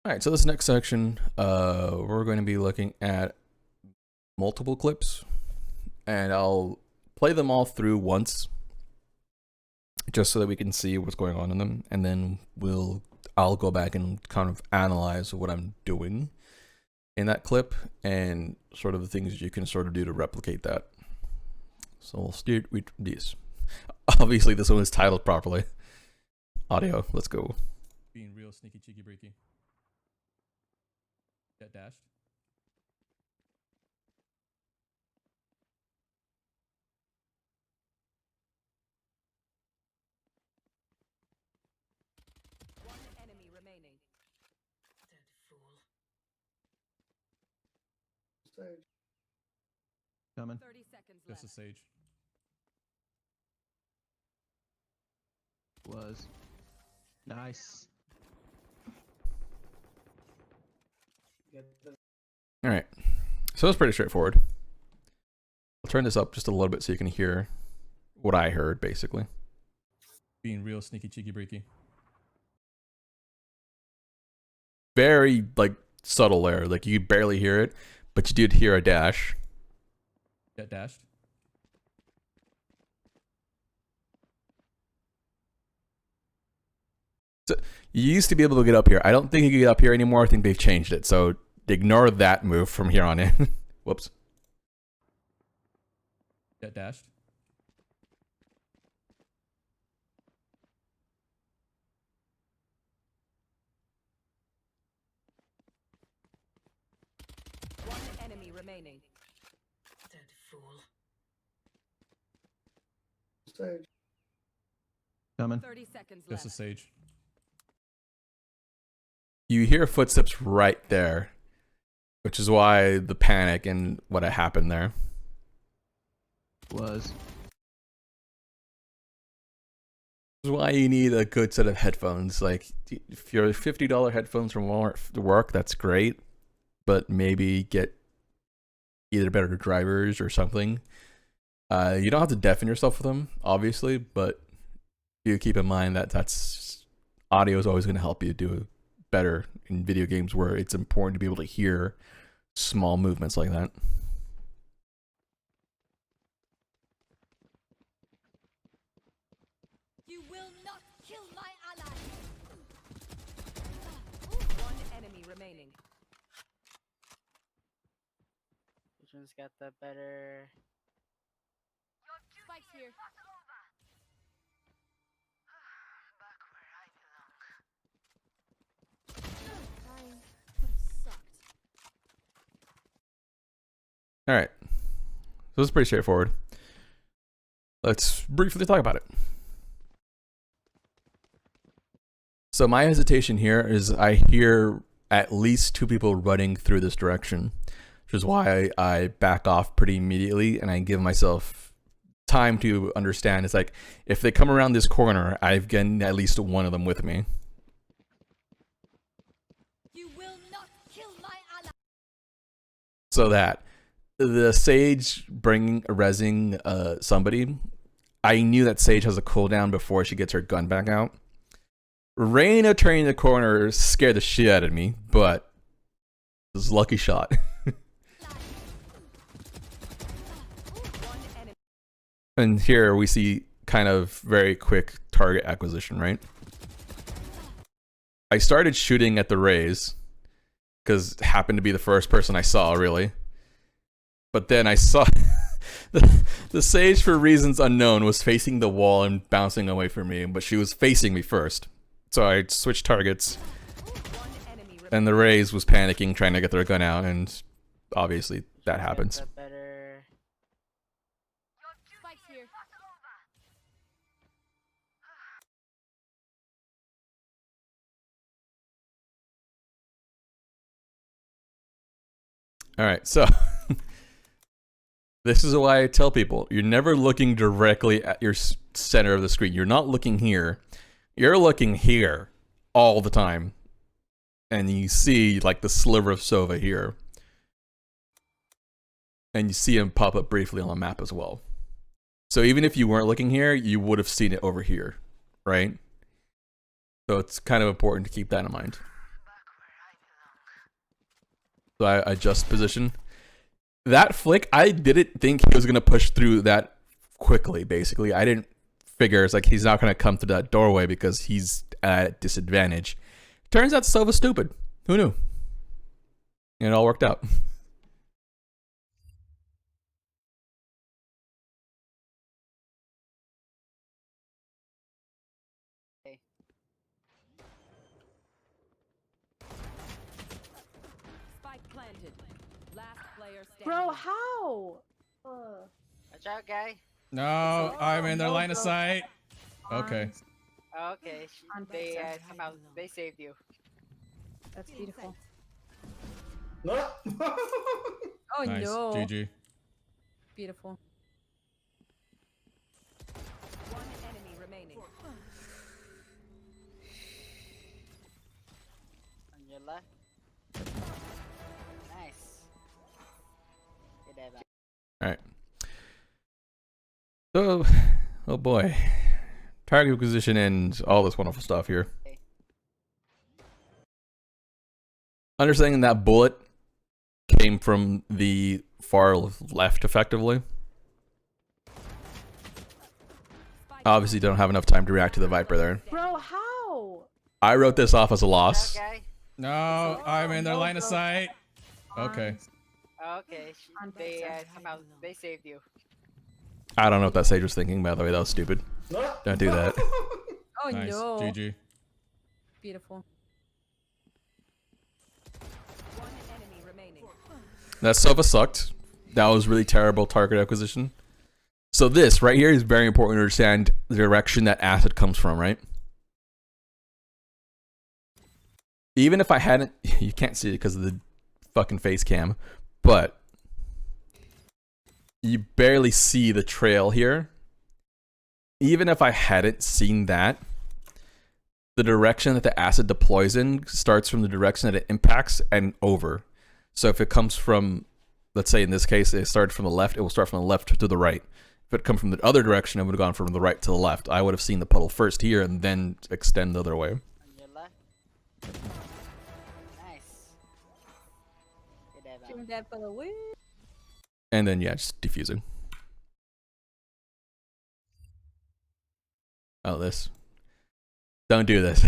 All right, so this next section, we're going to be looking at multiple clips, and I'll play them all through once, just so that we can see what's going on in them, and then I'll go back and kind of analyze what I'm doing in that clip and sort of the things you can sort of do to replicate that. So we'll start with these. Obviously, this one is titled properly. Audio, let's go. Being real sneaky, cheeky, breaky. Get dashed. One enemy remaining. Dead fool. Sage. Coming. 30 seconds Just a left. Sage. Was nice. Get the All right, so it's pretty straightforward. I'll turn this up just a little bit so you can hear what I heard, basically. Being real sneaky, cheeky, breaky. Very, like, subtle there. Like, you barely hear it, but you did hear a dash. Get dashed. So, you used to be able to get up here. I don't think you can get up here anymore. I think they've changed it. So, ignore that move from here on in. Whoops. Get dashed. One enemy remaining. Dead fool. Sage. Coming. 30 seconds Just a left. Sage. You hear footsteps right there, which is why the panic and what happened there. Was This is why you need a good set of headphones. Like, if you're $50 headphones from Walmart to work, that's great, but maybe get either better drivers or something. You don't have to deafen yourself with them, obviously, but you keep in mind that audio is always going to help you do better in video games where it's important to be able to hear small movements like that. You will not kill my ally. One enemy remaining. Which one's got the better? Spikes here. All right, so it's pretty straightforward. Let's briefly talk about it. So my hesitation here is I hear at least two people running through this direction, which is why I back off pretty immediately and I give myself time to understand. It's like, if they come around this corner, I've gotten at least one of them with me. You will not kill my ally. So that the Sage rezzing somebody, I knew that Sage has a cooldown before she gets her gun back out. Reyna turning the corner scared the shit out of me, but it was a lucky shot. And here we see kind of very quick target acquisition, right? I started shooting at the Rays because it happened to be the first person I saw, really. But then I saw the Sage, for reasons unknown, was facing the wall and bouncing away from me, but she was facing me first. So I switched targets, and the Rays was panicking, trying to get their gun out, and obviously that happens. The better. Spikes here. All right, so this is why I tell people, you're never looking directly at your center of the screen. You're not looking here. You're looking here all the time. And you see, like, the sliver of Sova here. And you see him pop up briefly on the map as well. So even if you weren't looking here, you would have seen it over here, right? So it's kind of important to keep that in mind. So I adjust position. That flick, I didn't think he was gonna push through that quickly. Basically, I didn't figure it's like he's not gonna come through that doorway because he's at a disadvantage. Turns out Sova's stupid. Who knew? And it all worked out. Spike planted. Last player standing. Bro, how? Watch out, guy. No, I'm in their line of sight. Okay. Oh, okay. On They pizza. somehow they saved you. That's beautiful. No. Oh Nice. no. GG. Beautiful. One enemy remaining. On your left. Nice. Good day, man. Alright. So, oh boy. Target acquisition and all this wonderful stuff here. Understanding that bullet came from the far left effectively. Obviously don't have enough time to react to the Viper there. Bro, how? I wrote this off as a Watch loss. out, guy. No, I'm in their line of sight. Okay. Oh, okay. On They pizza. somehow they saved you. I don't know what that sage was thinking, by the way. That was stupid. No. Don't do that. Oh no. GG. Beautiful. One enemy remaining. That Sova sucked. That was really terrible target acquisition. So this right here is very important to understand the direction that acid comes from, right? Even if I hadn't, you can't see it because of the fucking face cam, but you barely see the trail here. Even if I hadn't seen that, the direction that the acid deploys in starts from the direction that it impacts and over. So if it comes from, let's say in this case, it started from the left, it will start from the left to the right. If it come from the other direction, it would have gone from the right to the left. I would have seen the puddle first here and then extend the other way. On your left. Nice. Good day, man. Shooting that for the win. And then, yeah, just defusing. Oh, this. Don't do this.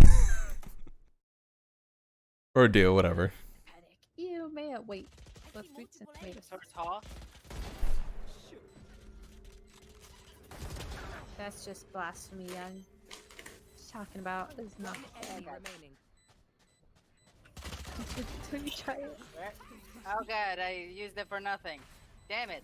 Or do, whatever. Panic. You may have wait. Let's reach the tomatoes. Source hall. That's just blasphemy, young. Just talking about is not. Enemy remaining. Don't you try it? Where? Oh god, I used it for nothing. Damn it.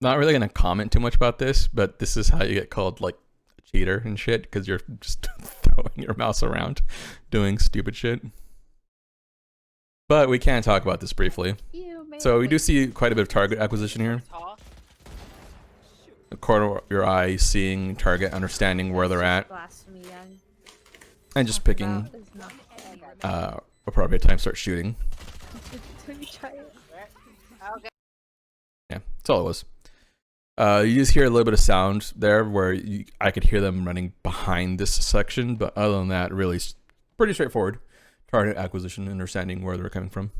Not really gonna comment too much about this, but this is how you get called like a cheater and shit, because you're just throwing your mouse around doing stupid shit. But we can talk about this briefly. You may So have we do wait. see quite a bit of target acquisition here. Source hall. The corner of your eye, seeing target, understanding where they're at, Blasphemy, young. and just Talking picking about is not. Enemy remaining. appropriate time to start shooting. Don't you try it? Where? Oh god. Yeah, that's all it was. You just hear a little bit of sound there where I could hear them running behind this section, but other than that, really pretty straightforward. Target acquisition, understanding where they're coming from.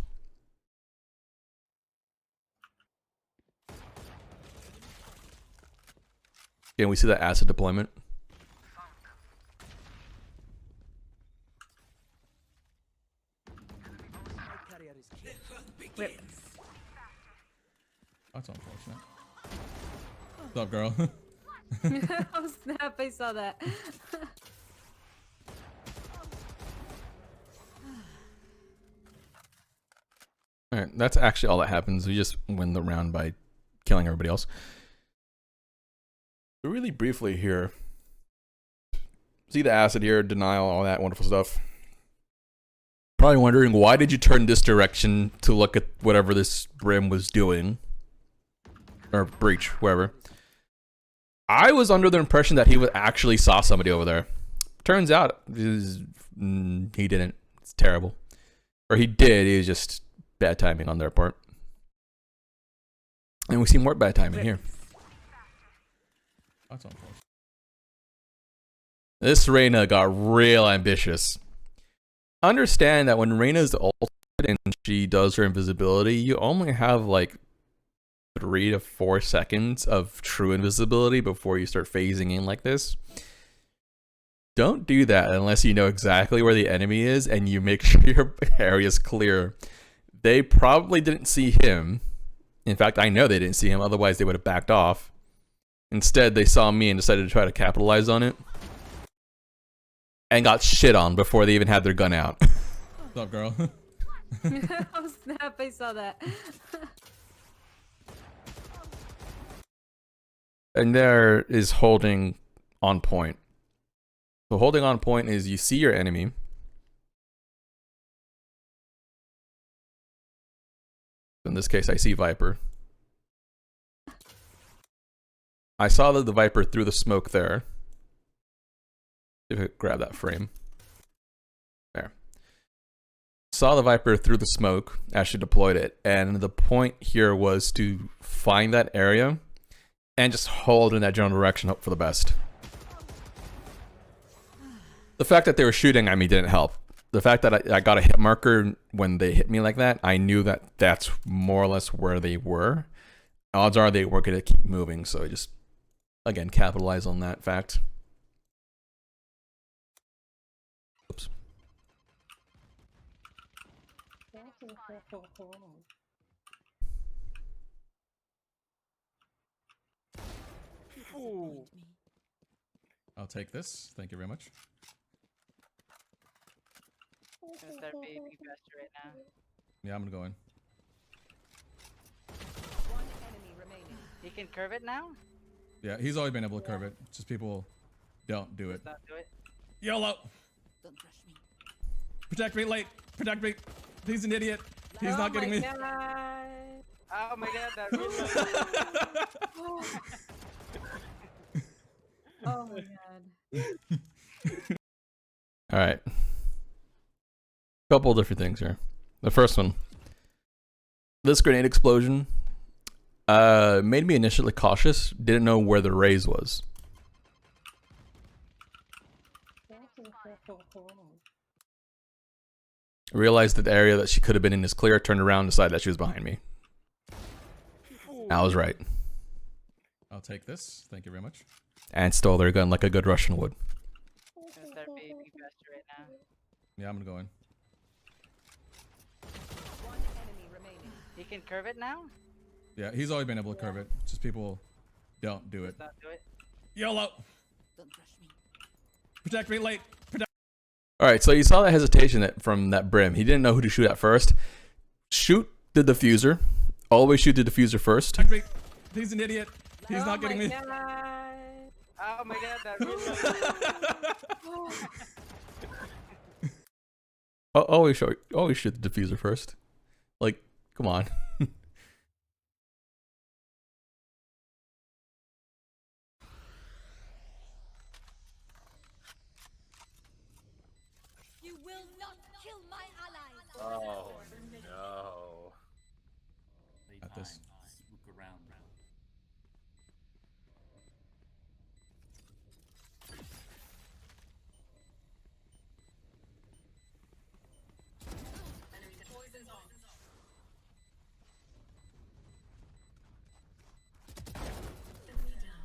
Again, we see that acid deployment. Rip. That's unfortunate. What's up, girl? Oh snap! I saw that. Alright, that's actually all that happens. We just win the round by killing everybody else. Really briefly here. See the acid here, denial, all that wonderful stuff. Probably wondering, why did you turn this direction to look at whatever this brim was doing? Or breach, wherever. I was under the impression that he would actually saw somebody over there. Turns out, he didn't. It's terrible. Or he did, it was just bad timing on their part. And we see more bad timing here. That's unfortunate. This Reyna got real ambitious. Understand that when Reyna's ultimate and she does her invisibility, you only have like 3 to 4 seconds of true invisibility before you start phasing in like this. Don't do that unless you know exactly where the enemy is and you make sure your area is clear. They probably didn't see him. In fact, I know they didn't see him, otherwise they would have backed off. Instead, they saw me and decided to try to capitalize on it. And got shit on before they even had their gun out. What's up, girl? Oh snap! I saw that. And there is holding on point. So holding on point is you see your enemy. In this case, I see Viper. I saw that the Viper threw the smoke there. If I could grab that frame. There. Saw the Viper through the smoke as she deployed it. And the point here was to find that area and just hold in that general direction, hope for the best. The fact that they were shooting at me didn't help. The fact that I got a hit marker when they hit me like that, I knew that that's more or less where they were. Odds are they were going to keep moving, so I just, again, capitalize on that fact. Oops. Ooh. I'll take this. Thank you very much. Gonna start baby faster right now. Yeah, I'm gonna go in. One enemy remaining. He can curve it now? Yeah, he's always been able to curve it. Just people don't do it. Let's not do it. YOLO! Don't rush me. Protect me, late! Protect me! He's an idiot! He's not getting me! God. Oh my god, that really Oh my god. Alright. Couple different things here. The first one. This grenade explosion made me initially cautious. Didn't know where the raise was. Realized that the area that she could have been in is clear, turned around, decided that she was behind me. I was right. I'll take this. Thank you very much. And stole their gun like a good Russian would. Gonna start baby faster right now. Yeah, I'm gonna go in. One enemy remaining. He can curve it now? Yeah, he's always been able to curve it. Just people don't do it. Let's not do it. YOLO! Don't rush me. Protect me, late! Protect. Alright, so you saw that hesitation from that Brim. He didn't know who to shoot at first. Shoot the diffuser. Always shoot the diffuser first. He's an idiot. He's not getting me. God. Oh my god, that really Always shoot the diffuser first. Like, come on. You will not kill my allies. Oh no. At this. Look around. Poison's on. Enemy down.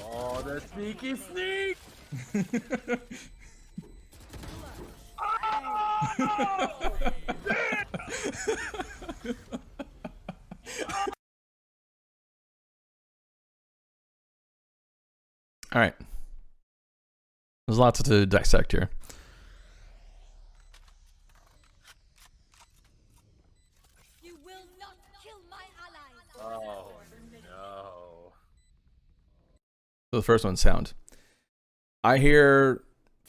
Oh, the sneaky sneak! All right. There's lots to dissect here. You will not kill my allies. Oh no. So the first one's sound. I hear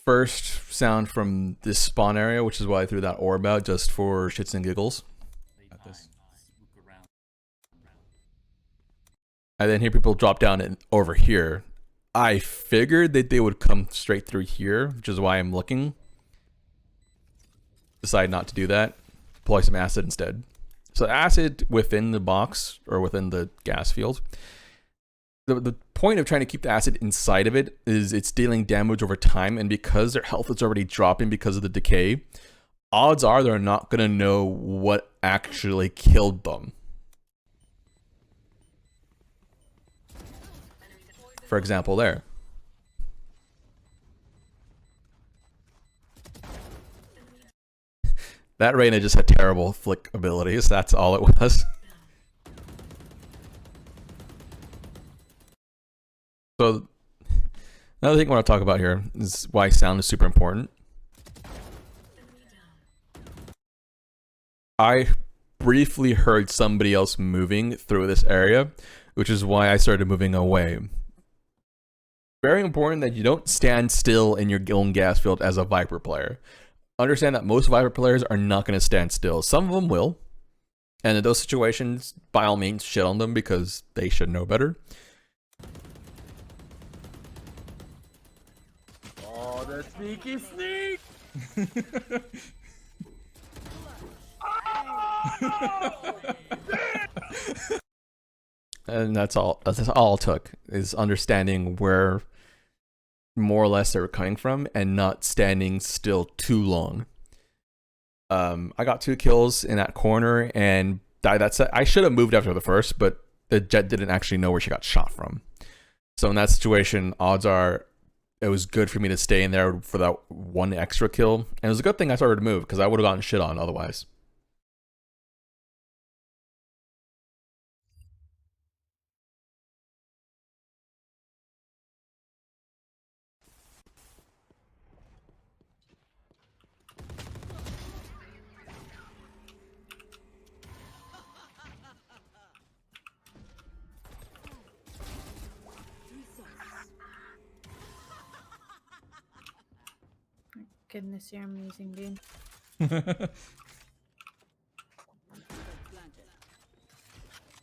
first sound from this spawn area, which is why I threw that orb out just for shits and giggles. At this. Look around. I then hear people drop down over here. I figured that they would come straight through here, which is why I'm looking. Decide not to do that. Deploy some acid instead. So acid within the box, or within the gas field, the point of trying to keep the acid inside of it is it's dealing damage over time, and because their health is already dropping because of the decay, odds are they're not gonna know what actually killed them. For example, there. That Reyna just had terrible flick abilities. That's all it was. So, another thing I want to talk about here is why sound is super important. I briefly heard somebody else moving through this area, which is why I started moving away. Very important that you don't stand still in your own gas field as a Viper player. Understand that most Viper players are not going to stand still. Some of them will. And in those situations, by all means, shit on them because they should know better. Oh, the sneaky sneak! And that's all it took, is understanding where more or less they were coming from and not standing still too long. I got 2 kills in that corner and died that set. I should have moved after the first, but the Jet didn't actually know where she got shot from. So in that situation, odds are it was good for me to stay in there for that 1 extra kill. And it was a good thing I started to move because I would have gotten shit on otherwise. Goodness, you're amazing, dude.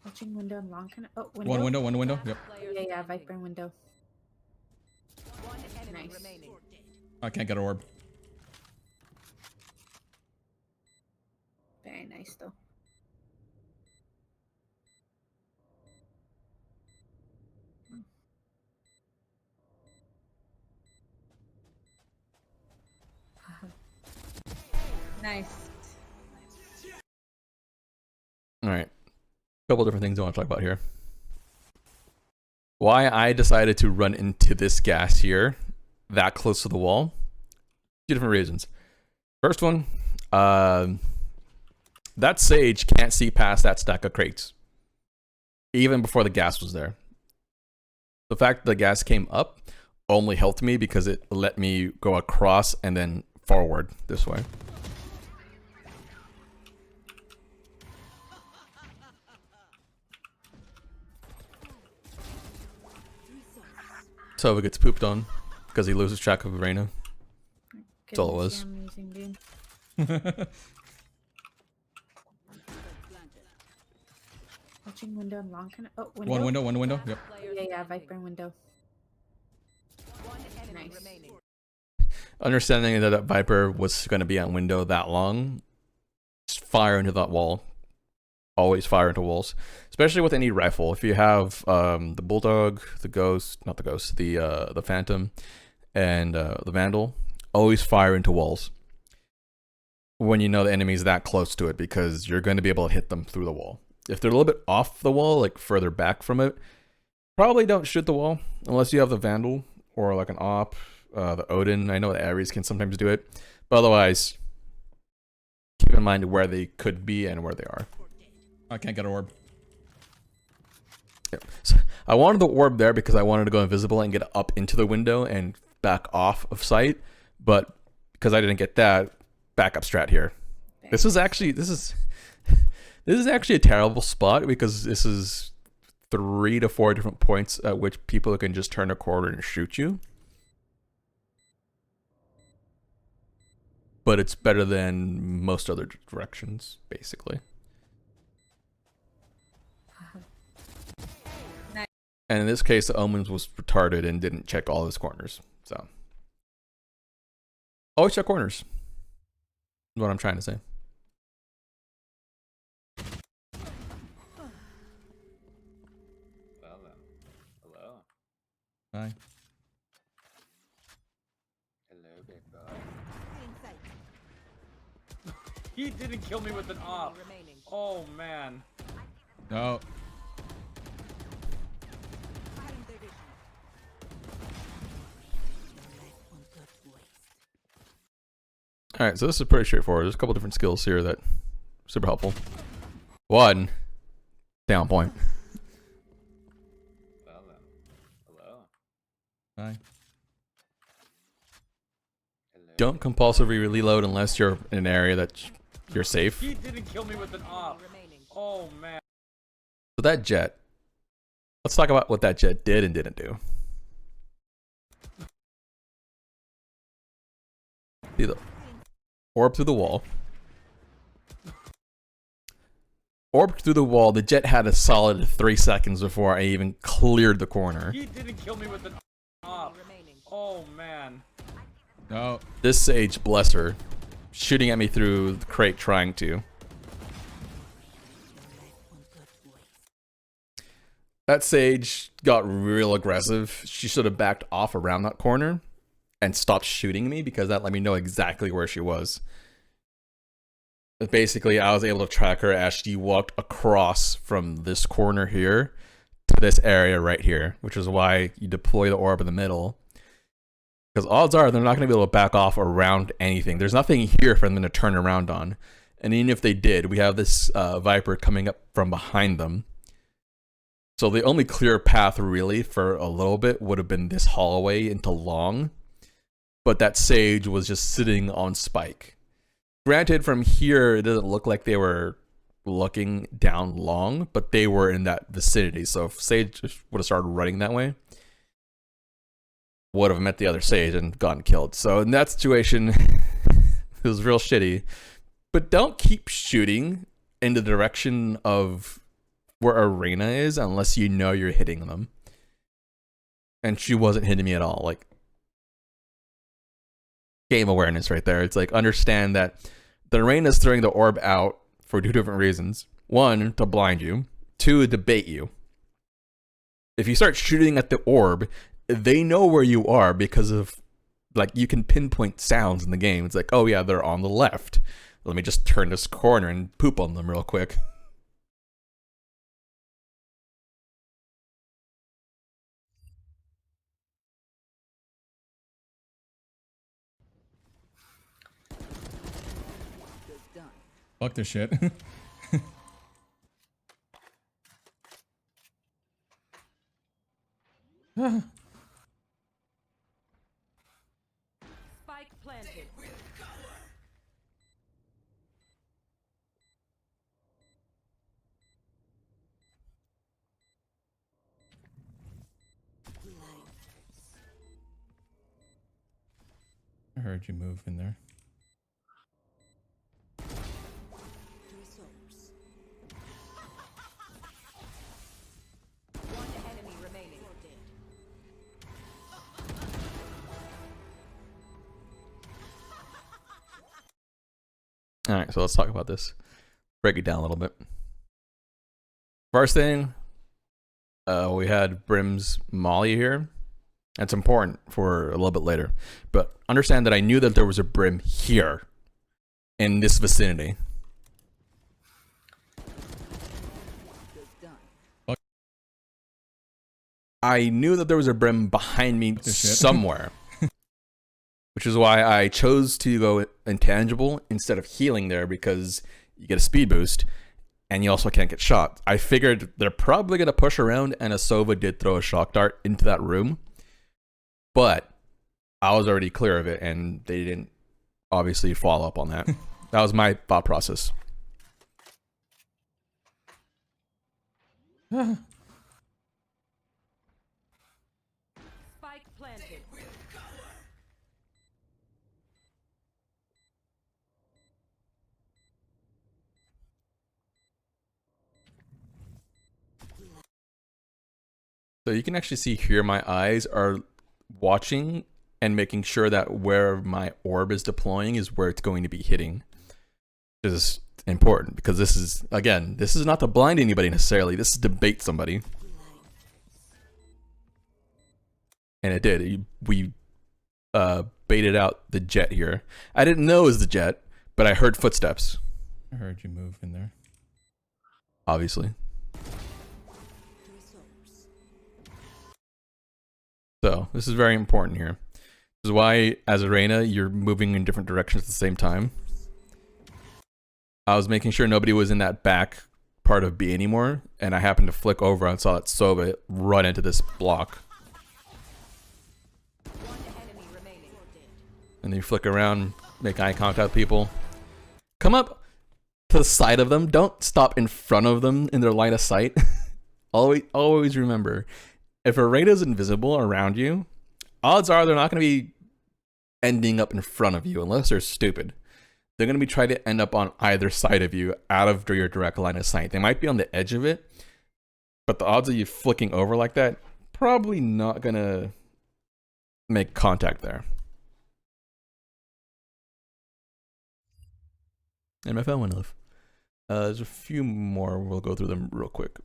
Watching window and long kind of. Oh, window. One window. Yep. Yeah, Viper window. One enemy Nice. remaining. I can't get an orb. Very nice, though. Nice. All right. A couple different things I want to talk about here. Why I decided to run into this gas here, that close to the wall. 2 different reasons. First one, that Sage can't see past that stack of crates. Even before the gas was there. The fact that the gas came up only helped me because it let me go across and then forward this way. So it gets pooped on because he loses track of Reyna. That's all it was. You're amazing, dude. Watching window and long kind of. Oh, window. One window. Yep. Yeah, Viper window. One enemy Nice. remaining. Understanding that that Viper was going to be on window that long, just fire into that wall. Always fire into walls, especially with any rifle. If you have the Bulldog, the Ghost, not the Ghost, the Phantom, and the Vandal, always fire into walls when you know the enemy's that close to it, because you're going to be able to hit them through the wall. If they're a little bit off the wall, like further back from it, probably don't shoot the wall unless you have the Vandal or like an Op, the Odin. I know the Ares can sometimes do it, but otherwise, keep in mind where they could be and where they are. I can't get an orb. Yeah. So I wanted the orb there because I wanted to go invisible and get up into the window and back off of sight, but because I didn't get that, backup strat here. This is actually a terrible spot because this is 3 to 4 different points at which people can just turn a corner and shoot you. But it's better than most other directions, basically. And in this case, the Omens was retarded and didn't check all his corners. So, always check corners. Is what I'm trying to say. Well, hello. Bye. Hello, big boy. He didn't kill me with an op. Remaining. Oh man. No. Firing their vision. All right, so this is pretty straightforward. There's a couple different skills here that are super helpful. One, down point. Well then. Hello. Bye. Hello. Don't compulsively reload unless you're in an area that you're safe. He didn't kill me with an op. Remaining. Oh man. So that jet. Let's talk about what that jet did and didn't do. See the orb through the wall. Orb through the wall. The jet had a solid 3 seconds before I even cleared the corner. He didn't kill me with an op. Remaining. Oh man. No. This Sage, bless her, shooting at me through the crate trying to. That Sage got real aggressive. She should have backed off around that corner and stopped shooting me because that let me know exactly where she was. But basically, I was able to track her as she walked across from this corner here to this area right here, which is why you deploy the orb in the middle. Because odds are they're not going to be able to back off around anything. There's nothing here for them to turn around on. And even if they did, we have this Viper coming up from behind them. So the only clear path really for a little bit would have been this hallway into long. But that Sage was just sitting on Spike. Granted, from here, it doesn't look like they were looking down long, but they were in that vicinity. So if Sage would have started running that way, would have met the other Sage and gotten killed. So in that situation, it was real shitty. But don't keep shooting in the direction of where Arena is unless you know you're hitting them. And she wasn't hitting me at all. Like, game awareness right there. It's like, understand that the Arena's throwing the orb out for 2 different reasons. 1, to blind you. 2, to bait you. If you start shooting at the orb, they know where you are because of, like, you can pinpoint sounds in the game. It's like, oh yeah, they're on the left. Let me just turn this corner and poop on them real quick. Done. Fuck this shit. Spike planted. I heard you move in there. One enemy remaining. Alright, so let's talk about this. Break it down a little bit. First thing, we had Brim's Molly here. That's important for a little bit later. But understand that I knew that there was a Brim here in this vicinity. Done. I knew that there was a Brim behind me This shit. somewhere. Which is why I chose to go intangible instead of healing there, because you get a speed boost and you also can't get shot. I figured they're probably going to push around, and Asova did throw a shock dart into that room. But I was already clear of it, and they didn't obviously follow up on that. That was my thought process. Spike planted. So you can actually see here my eyes are watching and making sure that where my orb is deploying is where it's going to be hitting. This is important because this is, again, this is not to blind anybody necessarily. This is to bait somebody. and it did. We baited out the jet here. I didn't know it was the jet, but I heard footsteps. I heard you move in there. Obviously. So this is very important here. This is why, as a Reyna, you're moving in different directions at the same time. I was making sure nobody was in that back part of B anymore, and I happened to flick over and saw that Sova run into this block. One enemy remaining. And then you flick around, make eye contact with people. Come up to the side of them. Don't stop in front of them in their line of sight. always remember, if a Reyna is invisible around you, odds are they're not going to be ending up in front of you unless they're stupid. They're going to be trying to end up on either side of you out of your direct line of sight. They might be on the edge of it, but the odds of you flicking over like that, probably not going to make contact there. And my phone went off. There's a few more. We'll go through them real quick.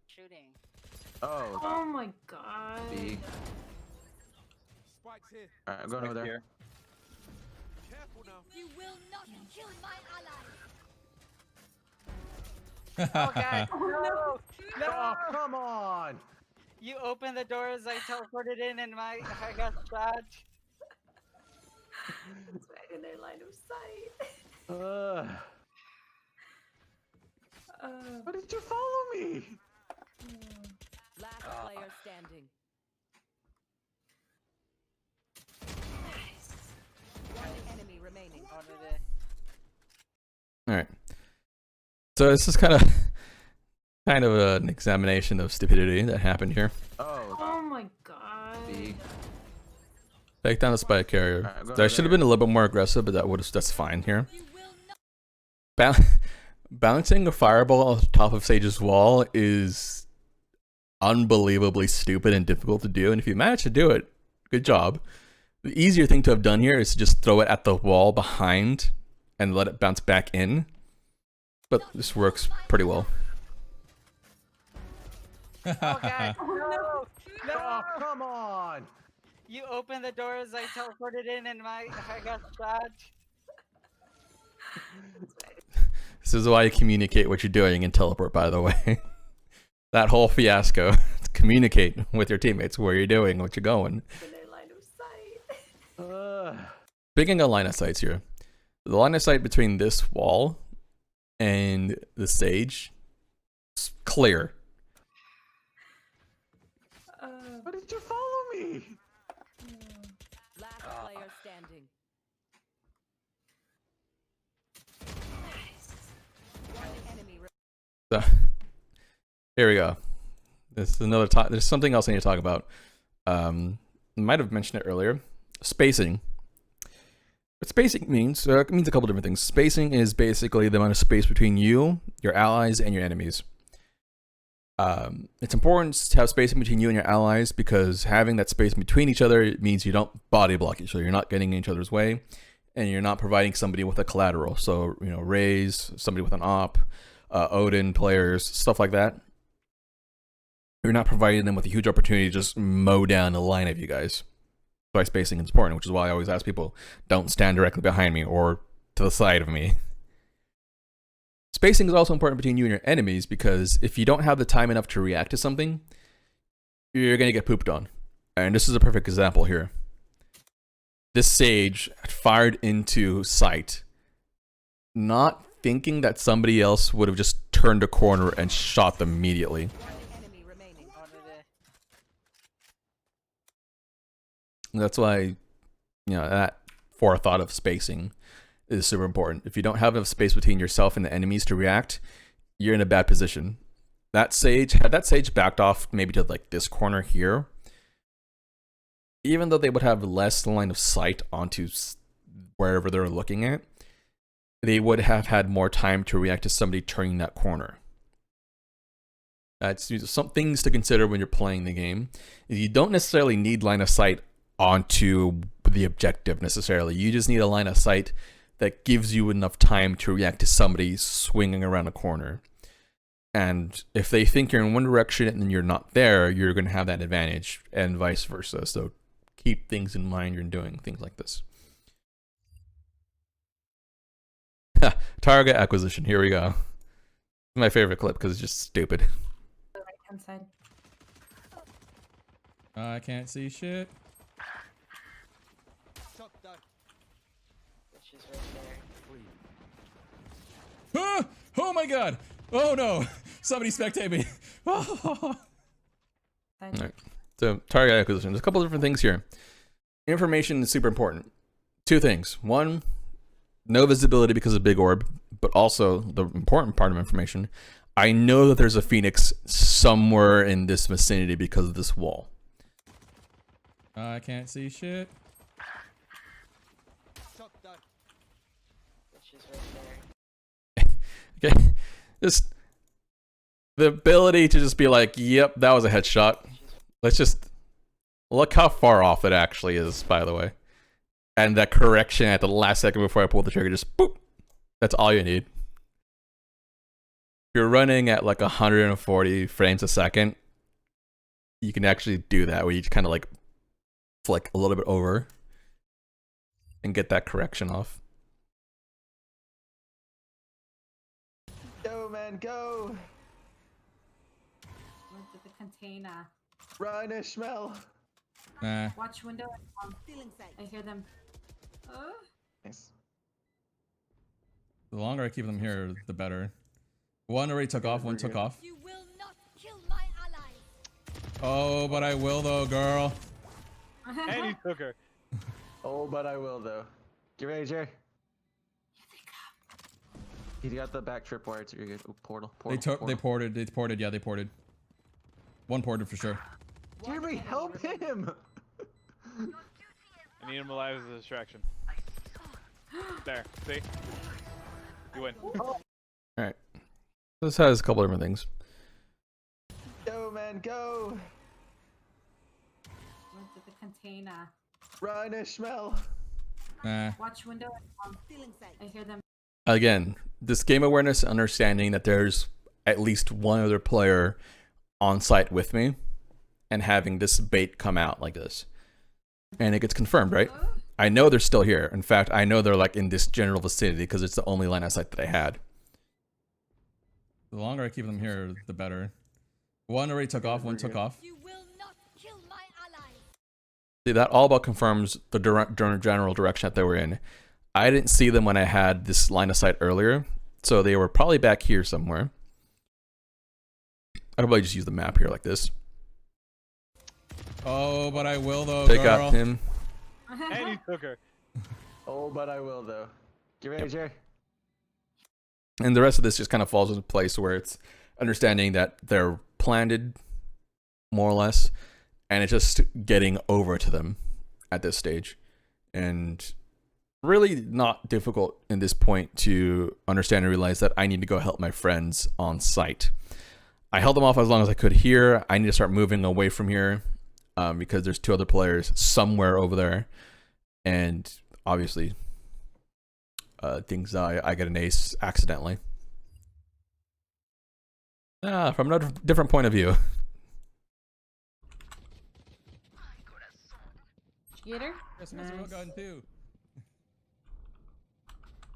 Shooting. Oh. Oh my god. B. Alright, I'm going over there. You will not kill my ally. Oh god, no! Oh, come on! You opened the doors, I teleported in, and I got shot. It's back in their line of sight. Why did you follow me? Last player standing. One enemy remaining. Oh, did it? All right. So this is kind of an examination of stupidity that happened here. Oh. Oh my god. B. Take down the spike carrier. Alright, go I over should have there. been a little bit more aggressive, but that's fine here. You will not. Bouncing a fireball off the top of Sage's wall is unbelievably stupid and difficult to do, and if you manage to do it, good job. The easier thing to have done here is to just throw it at the wall behind and let it bounce back in. But this works pretty well. Oh god, no! Oh, come on! You opened the doors, I teleported in, and I got shot. This is why you communicate what you're doing in teleport, by the way. That whole fiasco. Communicate with your teammates where you're doing, what you're going. In their line of sight. Speaking of line of sights here, the line of sight between this wall and the stage is clear. Why did you follow me? Last player standing. One enemy So, here we go. This is another there's something else I need to talk about. I might have mentioned it earlier. Spacing. What spacing means, it means a couple different things. Spacing is basically the amount of space between you, your allies, and your enemies. It's important to have spacing between you and your allies because having that space between each other means you don't body block each other. You're not getting in each other's way, and you're not providing somebody with a collateral. So, you know, Raze, somebody with an op, Odin players, stuff like that. You're not providing them with a huge opportunity to just mow down a line of you guys. That's why spacing is important, which is why I always ask people, don't stand directly behind me or to the side of me. Spacing is also important between you and your enemies because if you don't have the time enough to react to something, you're going to get pooped on. And this is a perfect example here. This Sage fired into sight, not thinking that somebody else would have just turned a corner and shot them immediately. One enemy remaining. Oh, did it? And that's why, you know, that forethought of spacing is super important. If you don't have enough space between yourself and the enemies to react, you're in a bad position. That Sage, had that Sage backed off maybe to like this corner here, even though they would have less line of sight onto wherever they're looking at, they would have had more time to react to somebody turning that corner. That's some things to consider when you're playing the game. You don't necessarily need line of sight onto the objective necessarily. You just need a line of sight that gives you enough time to react to somebody swinging around a corner. And if they think you're in one direction and then you're not there, you're going to have that advantage, and vice versa. So keep things in mind when doing things like this. Target acquisition. Here we go. My favorite clip because it's just stupid. The right hand side. I can't see shit. She's right there. Ah! Oh my god! Oh no! Somebody spectate me. All right. So target acquisition. There's a couple of different things here. Information is super important. Two things. One, no visibility because of big orb, but also the important part of information. I know that there's a Phoenix somewhere in this vicinity because of this wall. I can't see shit. She's right there. Okay. Just the ability to just be like, yep, that was a headshot. Let's just look how far off it actually is, by the way. And that correction at the last second before I pull the trigger, just boop. That's all you need. If you're running at like 140 frames a second, you can actually do that where you kind of like flick a little bit over and get that correction off. Go, man, go! Went to the container. Run, Ishmael! Nah. Watch window. Stealing sight. I hear them. Nice. The longer I keep them here, the better. One already took off, one took off. You will not kill my allies. Oh, but I will though, girl. And he took her. Oh, but I will though. Get ready, Jerry. He got the back trip wire, so you're good. Oh, portal. They ported. They ported. Yeah, they ported. One ported for sure. Jerry, help him! I need him alive as a distraction. There, see? You win. Alright. This has a couple different things. Go, man, go! Went to the container. Run, Ishmael! Nah. Watch window. Stealing sight. I hear them. Again, this game awareness, understanding that there's at least one other player on site with me, and having this bait come out like this. And it gets confirmed, right? I know they're still here. In fact, I know they're like in this general vicinity because it's the only line of sight that I had. The longer I keep them here, the better. One already took off, one took off. You will not kill my allies. See, that all but confirms the general direction that they were in. I didn't see them when I had this line of sight earlier, so they were probably back here somewhere. I'd probably just use the map here like this. Oh, but I will though, Take girl. out him. And he took her. Oh, but I will though. Get ready, Jerry. And the rest of this just kind of falls into place where it's understanding that they're planted, more or less, and it's just getting over to them at this stage. And really not difficult in this point to understand and realize that I need to go help my friends on site. I held them off as long as I could here. I need to start moving away from here because there's two other players somewhere over there. And obviously, I get an ace accidentally. From a different point of view. Did you get her? Yes, that's a real gun too.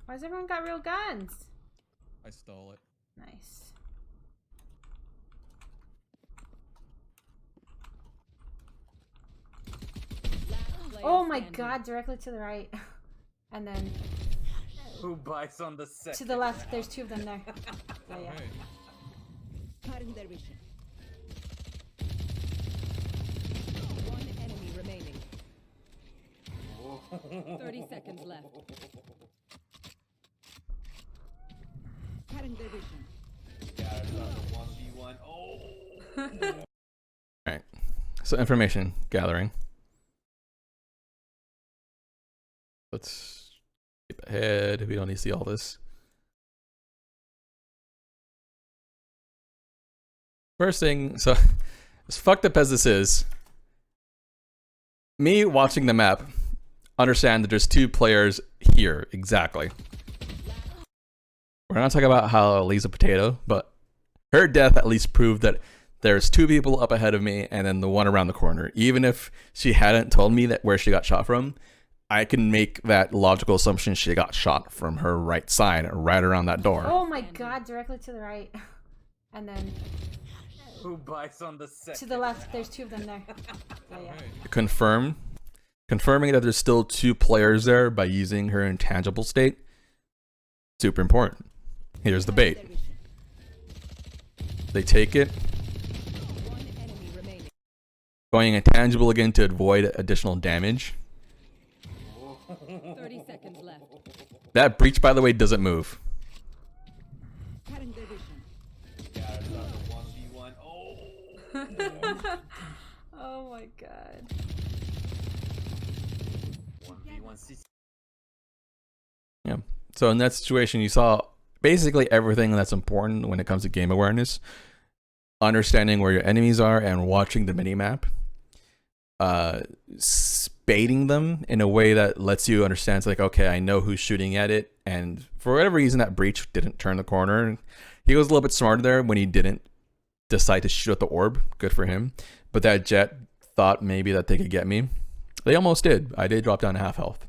Why's everyone got real guns? I stole it. Nice. Oh my god, directly to the right. And then Who bites on the second? to the left, there's two of them there. Oh yeah. Hey. Cutting their vision. One enemy remaining. 30 seconds left. Cutting their vision. Yeah, it's not the 1v1. Oh! Alright. So information gathering. Let's skip ahead. We don't need to see all this. First thing, so as fucked up as this is, me watching the map, understand that there's two players here, exactly. We're not talking about how Lee's a potato, but Her death at least proved that there's two people up ahead of me and then the one around the corner. Even if she hadn't told me that where she got shot from, I can make that logical assumption she got shot from her right side, right around that door. Oh my god, directly to the right. And then Who bites on the second? to the left, there's two of them there. Oh, yeah. Confirming that there's still two players there by using her intangible state. Super important. Here's the bait. They take it. One enemy remaining. Going intangible again to avoid additional damage. 30 seconds left. That breach, by the way, doesn't move. Cutting their vision. Yeah, it's not the 1v1. Oh. Oh my god. 1v1 Yeah. So in that situation, you saw basically everything that's important when it comes to game awareness. Understanding where your enemies are and watching the minimap. Baiting them in a way that lets you understand, it's like, okay, I know who's shooting at it. And for whatever reason, that breach didn't turn the corner. He was a little bit smarter there when he didn't decide to shoot at the orb. Good for him. But that jet thought maybe that they could get me. They almost did. I did drop down to half health.